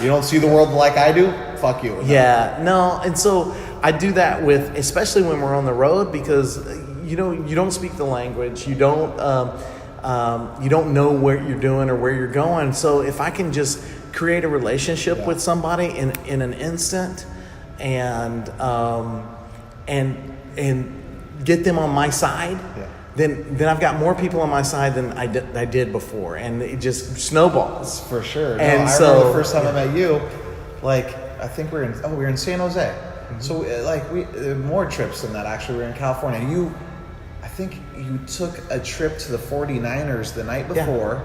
You don't see the world like I do? Fuck you. No. And so I do that especially when we're on the road, because you don't speak the language. You don't know what you're doing or where you're going. So if I can just create a relationship with somebody in an instant and get them on my side, then I've got more people on my side than I did before, and it just snowballs. For sure. And I remember the first time I met you, I think we were in San Jose. Mm-hmm. So we more trips than that actually. We were in California. I think you took a trip to the 49ers the night before.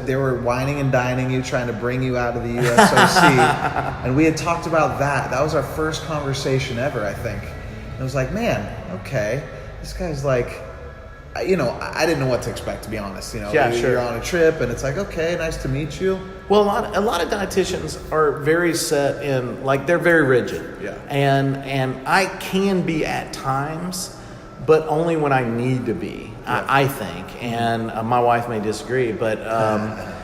They were wining and dining you, trying to bring you out of the USOC. And we had talked about that. That was our first conversation ever, I think. And I was like, man, okay. This guy's like, I didn't know what to expect, to be honest. Sure. You're on a trip, and it's like, okay, nice to meet you. Well, a lot of dietitians are very set in, they're very rigid. Yeah. And I can be at times, but only when I need to be, I think. And my wife may disagree, but I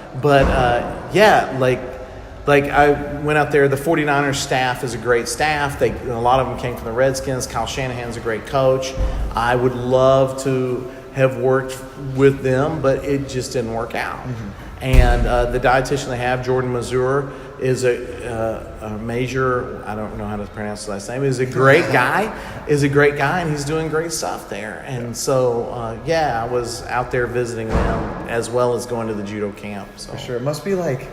went out there. The 49ers staff is a great staff. A lot of them came from the Redskins. Kyle Shanahan's a great coach. I would love to have worked with them, but it just didn't work out. Mm-hmm. And the dietitian they have, Jordan Mazur, is a major, I don't know how to pronounce his last name, is a great guy, and he's doing great stuff there. And so, I was out there visiting them as well as going to the judo camp. So. For sure. It must be like,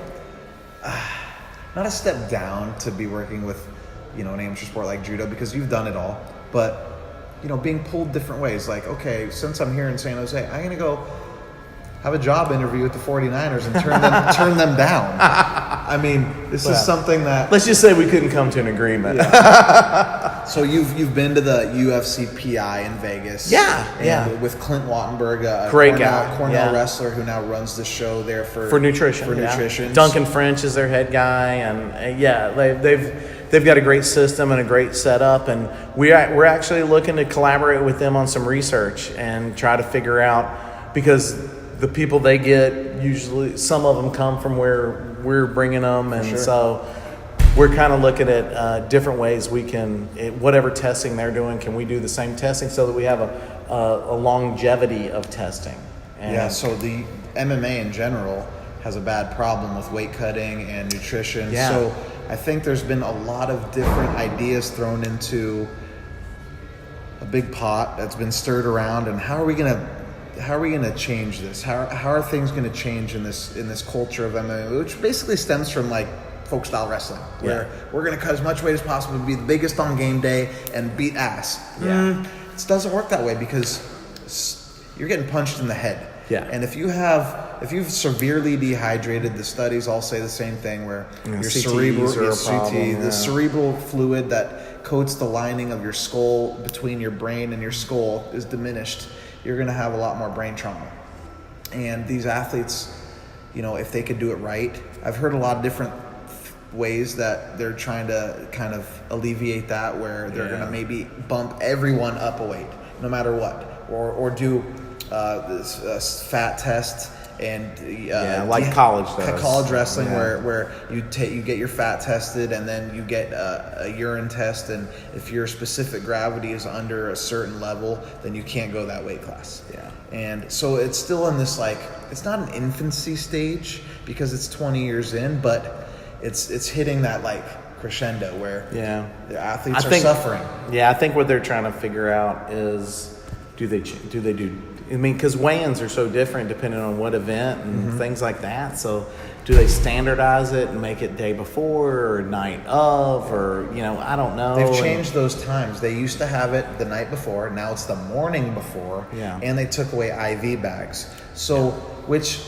not a step down to be working with, an amateur sport like judo, because you've done it all, but, being pulled different ways. Like, okay, since I'm here in San Jose, I'm going to go have a job interview with the 49ers and turn them down. I mean, this is something that... Let's just say we couldn't come to an agreement. Yeah. So you've been to the UFC PI in Vegas. Yeah. With Clint Wattenberg, a great guy. Cornell wrestler who now runs the show there for nutrition. For nutrition. Duncan French is their head guy, and they've got a great system and a great setup, and we're actually looking to collaborate with them on some research and try to figure out, because the people they get, usually some of them come from where we're bringing them, and so we're kind of looking at different ways we can, whatever testing they're doing, can we do the same testing so that we have a longevity of testing. So the MMA in general has a bad problem with weight cutting and nutrition. Yeah. So I think there's been a lot of different ideas thrown into a big pot that's been stirred around, and how are we going to change this? How are things going to change in this culture of MMA, which basically stems from like folk style wrestling, where we're going to cut as much weight as possible, be the biggest on game day, and beat ass. It doesn't work that way, because you're getting punched in the head. Yeah. And if you've severely dehydrated, the studies all say the same thing, where your the cerebral fluid that coats the lining of your skull between your brain and your skull is diminished. You're going to have a lot more brain trauma. And these athletes, if they could do it right, I've heard a lot of different ways that they're trying to kind of alleviate that, where they're going to maybe bump everyone up a weight, no matter what, or do this fat test, and like college does. College wrestling, where you get your fat tested, and then you get a urine test, and if your specific gravity is under a certain level, then you can't go that weight class. And so it's still in this, like, it's not an infancy stage because it's 20 years in, but it's hitting that like crescendo where the athletes are suffering. I think what they're trying to figure out is, do they do, I mean, because weigh-ins are so different depending on what event and things like that. So do they standardize it and make it day before or night of, or, I don't know. They've changed those times. They used to have it the night before. Now it's the morning before. And they took away IV bags. So, which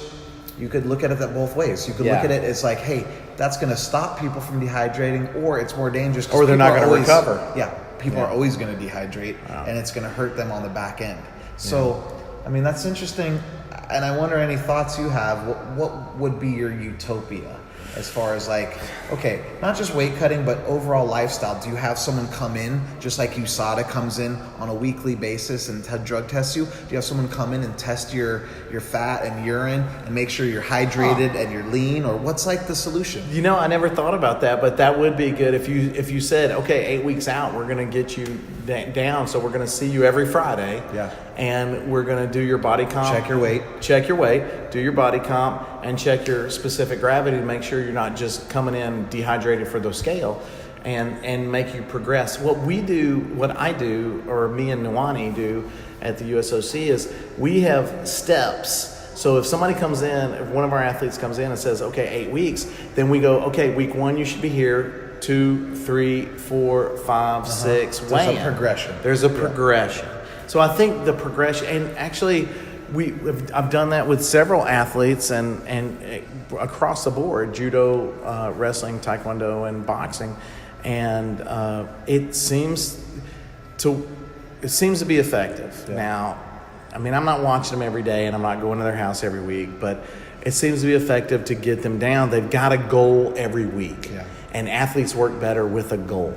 you could look at it that both ways. You could look at it as like, hey, that's going to stop people from dehydrating, or it's more dangerous. Or they're not going to recover. People are always going to dehydrate, and it's going to hurt them on the back end. So, I mean, that's interesting, and I wonder any thoughts you have. What would be your utopia as far as, like, okay, not just weight cutting, but overall lifestyle? Do you have someone come in, just like USADA comes in on a weekly basis and drug tests you? Do you have someone come in and test your fat and urine and make sure you're hydrated and you're lean? Or what's like the solution? I never thought about that, but that would be good if you said, okay, 8 weeks out, we're going to get you down, so we're going to see you every Friday. And we're going to do your body comp. Check your weight, do your body comp, and check your specific gravity to make sure you're not just coming in dehydrated for the scale, and make you progress. What I do, or me and Nwani do at the USOC, is we have steps. So if somebody comes in, if one of our athletes comes in and says, okay, 8 weeks, then we go, okay, week 1, you should be here, 2, 3, 4, 5, 6, There's a progression. There's a progression. So I think the progression, and actually I've done that with several athletes and across the board, judo, wrestling, taekwondo, and boxing, and it seems to be effective. Now, I mean, I'm not watching them every day, and I'm not going to their house every week, but it seems to be effective to get them down. They've got a goal every week, and athletes work better with a goal.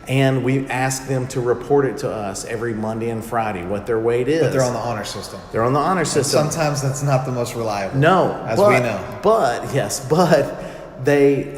And we ask them to report it to us every Monday and Friday, what their weight is. But they're on the honor system. And sometimes that's not the most reliable. No. We know. But they,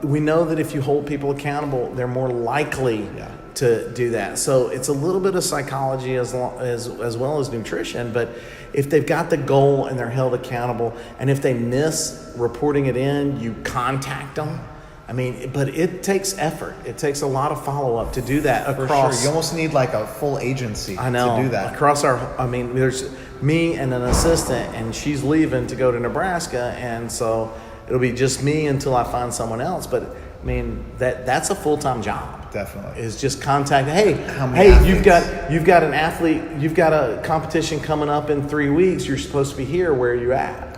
we know that if you hold people accountable, they're more likely to do that. So it's a little bit of psychology as well as nutrition. But if they've got the goal and they're held accountable, and if they miss reporting it in, you contact them. I mean, but it takes effort. It takes a lot of follow-up to do that For across. sure. You almost need like a full agency I know. to do that. Across there's me and an assistant, and she's leaving to go to Nebraska, and so it'll be just me until I find someone else. But I mean, that's a full-time job. Definitely. Is just contact. Hey, athletes? you've got an athlete. You've got a competition coming up in 3 weeks. You're supposed to be here. Where are you at?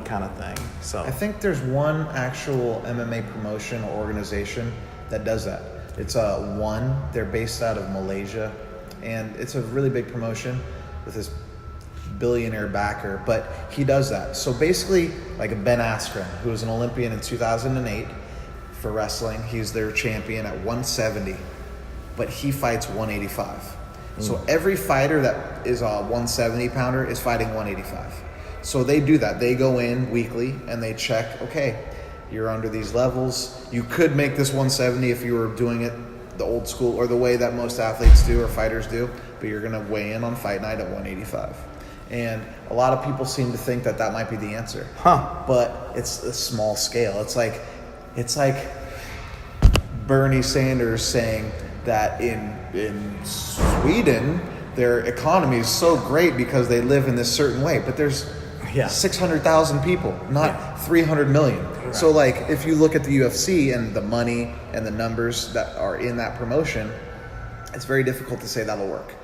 Kind of thing. So I think there's one actual MMA promotion or organization that does that. It's One. They're based out of Malaysia, and it's a really big promotion with this billionaire backer. But he does that. So basically, like a Ben Askren, who was an Olympian in 2008 for wrestling. He's their champion at 170, but he fights 185. So every fighter that is a 170 pounder is fighting 185. So they do that. They go in weekly and they check, okay, you're under these levels. You could make this 170 if you were doing it the old school or the way that most athletes do or fighters do, but you're going to weigh in on fight night at 185. And a lot of people seem to think that might be the answer. But it's a small scale. It's like Bernie Sanders saying that in Sweden, their economy is so great because they live in this certain way. But there's 600,000 people, not 300 million. Right. So like if you look at the UFC and the money and the numbers that are in that promotion, it's very difficult to say that'll work.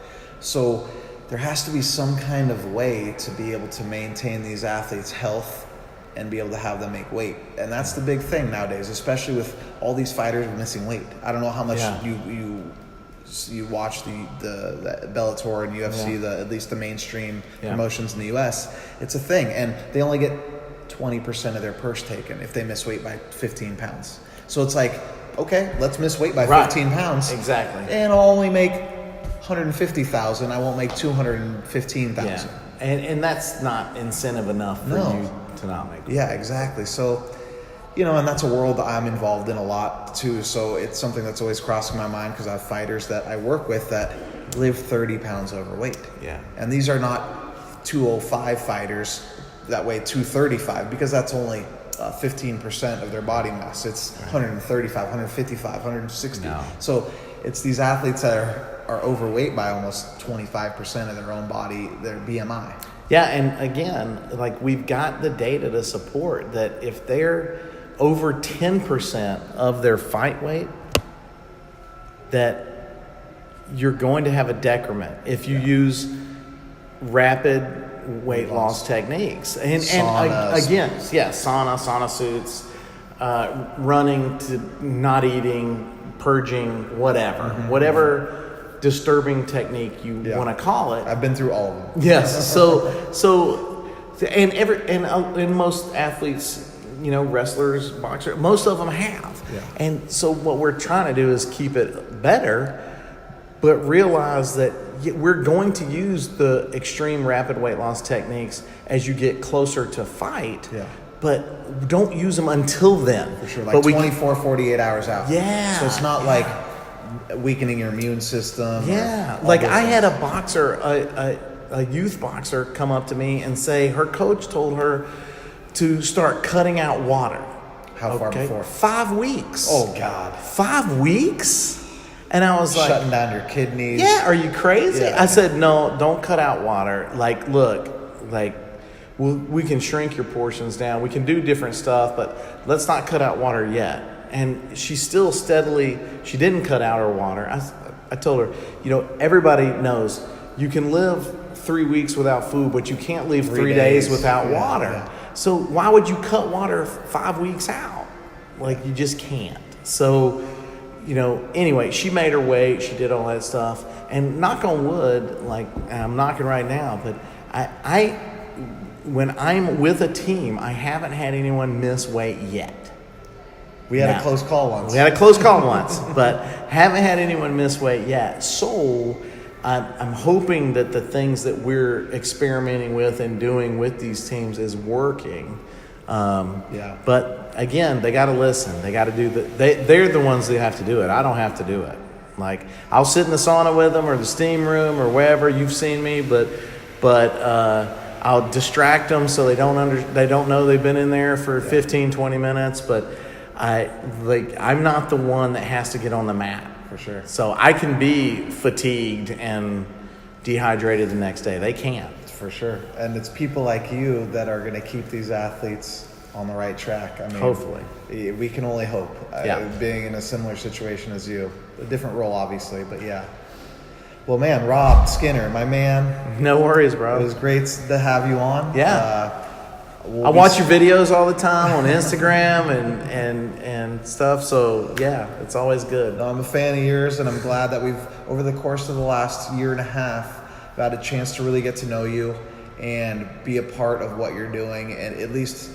So there has to be some kind of way to be able to maintain these athletes' health and be able to have them make weight. And that's the big thing nowadays, especially with all these fighters missing weight. I don't know how much you watch the Bellator and UFC, at least the mainstream promotions in the US. It's a thing, and they only get 20% of their purse taken if they miss weight by 15 pounds. So it's like, okay, let's miss weight by 15 pounds. Exactly. And I'll only make 150,000. I won't make 215,000. Yeah. And that's not incentive enough for you to not make weight. Yeah, exactly. So, and that's a world that I'm involved in a lot too. So it's something that's always crossing my mind because I have fighters that I work with that live 30 pounds overweight. Yeah. And these are not 205 fighters that weigh 235 because that's only 15% of their body mass. It's 135, 155, 160. No. So it's these athletes that are overweight by almost 25% of their own body, their BMI. Yeah, and again, like we've got the data to support that if they're over 10% of their fight weight, that you're going to have a decrement if you use rapid weight loss techniques. And again, sauna suits, running to not eating, purging, whatever disturbing technique you want to call it. I've been through all of them. Yes. So and most athletes, wrestlers, boxers, most of them have. Yeah. And so what we're trying to do is keep it better, but realize that we're going to use the extreme rapid weight loss techniques as you get closer to fight. Yeah. But don't use them until then. For sure. Like 24, 48 hours out. Yeah. So it's not like weakening your immune system. Yeah. Like I had a boxer, a youth boxer come up to me and say her coach told her to start cutting out water. How far before? 5 weeks. Oh, God. 5 weeks? And I was like... Shutting down your kidneys. Yeah, are you crazy? Yeah. I said, no, don't cut out water. Like, look, we can shrink your portions down. We can do different stuff, but let's not cut out water yet. And she still she didn't cut out her water. I told her, everybody knows you can live 3 weeks without food, but you can't leave 3 days without water. Yeah. So why would you cut water 5 weeks out? Like, you just can't. So, anyway, she made her weight. She did all that stuff. And knock on wood, and I'm knocking right now, but I when I'm with a team, I haven't had anyone miss weight yet. We had a close call once. But haven't had anyone miss weight yet. So I'm hoping that the things that we're experimenting with and doing with these teams is working. But again, they got to listen. They got to do they're the ones that have to do it. I don't have to do it. Like, I'll sit in the sauna with them or the steam room or wherever. You've seen me, but I'll distract them so they don't know they've been in there for 15, 20 minutes. But I'm not the one that has to get on the mat. For sure. So I can be fatigued and dehydrated the next day. They can't. For sure. And it's people like you that are going to keep these athletes on the right track. I mean, Hopefully. We can only hope. Yeah. Being in a similar situation as you. A different role, obviously, but yeah. Well, man, Rob Skinner, my man. No worries, bro. It was great to have you on. Yeah. I watch your videos all the time on Instagram and stuff. So yeah, it's always good. I'm a fan of yours, and I'm glad that we've, over the course of the last year and a half, had a chance to really get to know you and be a part of what you're doing, and at least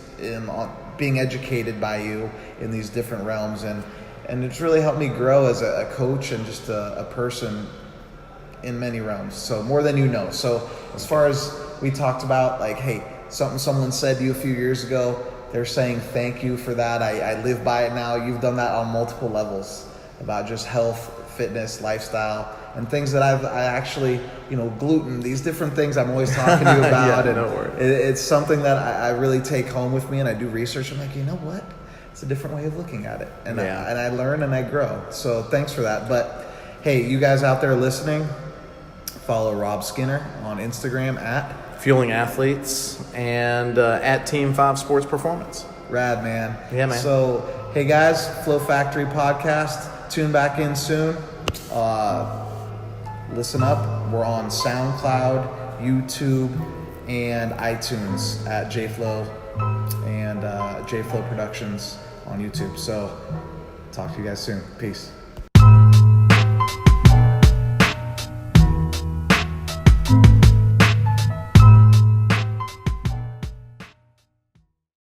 being educated by you in these different realms. And it's really helped me grow as a coach and just a person in many realms. So more than you know. So as far as we talked about, like, hey, something someone said to you a few years ago, they're saying thank you for that. I live by it now. You've done that on multiple levels about just health, fitness, lifestyle, and things that I actually, gluten, these different things I'm always talking to you about. Yeah, and no worries. It's something that I really take home with me, and I do research. I'm like, you know what? It's a different way of looking at it. And I learn and I grow. So thanks for that. But hey, you guys out there listening, follow Rob Skinner on Instagram at Fueling Athletes and at Team 5 Sports Performance. Rad, man. Yeah, man. So, hey guys, Flow Factory Podcast. Tune back in soon. Listen up. We're on SoundCloud, YouTube, and iTunes at JFlow and JFlow Productions on YouTube. So, talk to you guys soon. Peace.